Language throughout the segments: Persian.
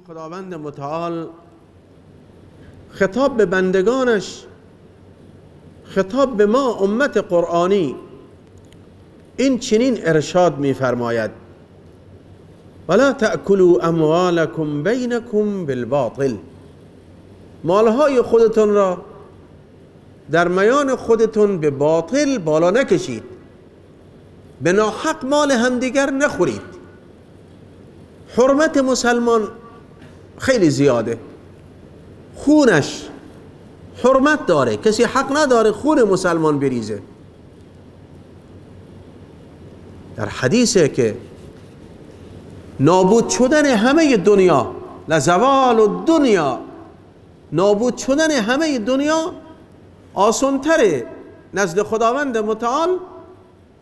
خداوند متعال خطاب به بندگانش، خطاب به ما امت قرآنی، این چنین ارشاد می‌فرماید: ولا تأکلوا اموالکم بینکم بالباطل. مالهای خودتون را در میان خودتون به باطل بالا نکشید، به ناحق مال همدیگر نخورید. حرمت مسلمان خیلی زیاده، خونش حرمت داره، کسی حق نداره خون مسلمان بریزه. در حدیثه که نابود شدن همه دنیا، لزوال الدنیا، نابود شدن همه دنیا آسان‌تره نزد خداوند متعال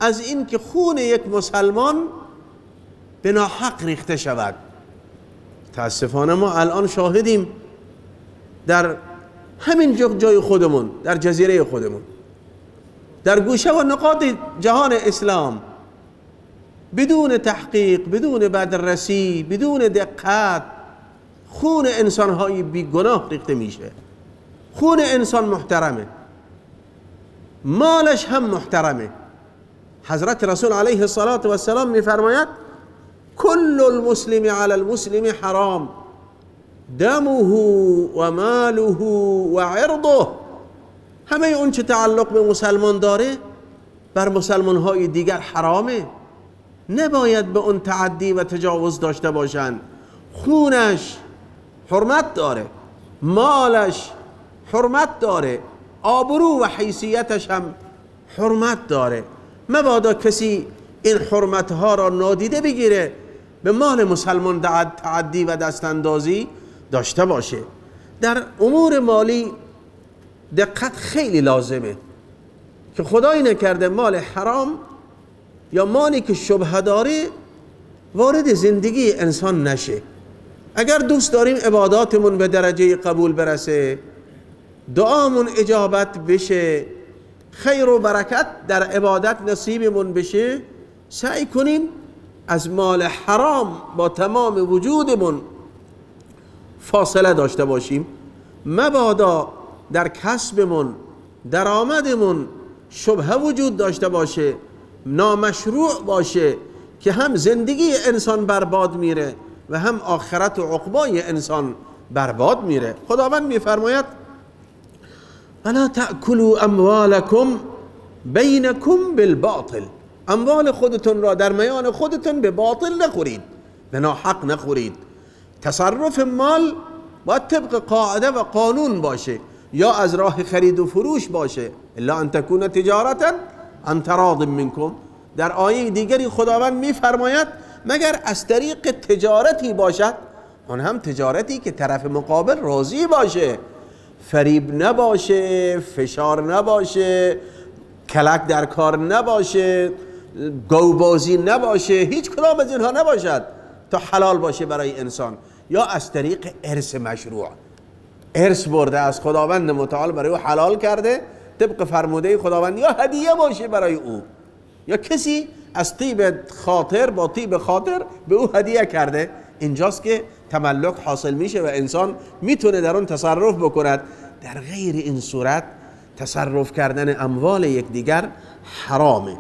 از این که خون یک مسلمان به ناحق ریخته شود. تاسفانه ما الان شاهدیم در همین جای خودمون، در جزیره خودمون، در گوشه و نقاط جهان اسلام، بدون تحقیق، بدون بررسی، بدون دقت خون انسان‌های بیگناه ریخته میشه. خون انسان محترمه، مالش هم محترمه. حضرت رسول علیه الصلاة والسلام میفرماید: کل المسلم علی المسلم حرام، دمه و ماله و عرضه. همه اون چه تعلق به مسلمان داره بر مسلمان های دیگر حرامه، نباید به اون تعدی و تجاوز داشته باشند. خونش حرمت داره، مالش حرمت داره، آبرو و حیثیتش هم حرمت داره. مبادا کسی این حرمت ها را نادیده بگیره، به مال مسلمان تعدی و دستاندازی داشته باشه. در امور مالی دقت خیلی لازمه که خدایی نکرده مال حرام یا مالی که شبهه داره وارد زندگی انسان نشه. اگر دوست داریم عباداتمون به درجه قبول برسه، دعامون اجابت بشه، خیر و برکت در عبادت نصیبمون بشه، سعی کنیم از مال حرام با تمام وجودمون فاصله داشته باشیم. مبادا در کسبمون، درآمدمون شبهه وجود داشته باشه، نامشروع باشه که هم زندگی انسان برباد میره و هم آخرت و عقبای انسان برباد میره. خداوند میفرماید: ولا تأکلوا اموالکم بینکم بالباطل. اموال خودتون را در میان خودتون به باطل نخورید، به ناحق نخورید. تصرف مال باید طبق قاعده و قانون باشه، یا از راه خرید و فروش باشه، الا ان تکون تجارتا عن تراض منکم. در آیه دیگری خداوند میفرماید مگر از طریق تجارتی باشد، اون هم تجارتی که طرف مقابل راضی باشه، فریب نباشه، فشار نباشه، کلک در کار نباشه، گوبازی نباشه، هیچ کدام از اینها نباشد تا حلال باشه برای انسان. یا از طریق ارث مشروع، ارث برده از خداوند متعال برای او حلال کرده طبق فرموده خداوند، یا هدیه باشه برای او، یا کسی از طیب خاطر با طیب خاطر به او هدیه کرده. اینجاست که تملک حاصل میشه و انسان میتونه در اون تصرف بکند. در غیر این صورت تصرف کردن اموال یکدیگر حرامه.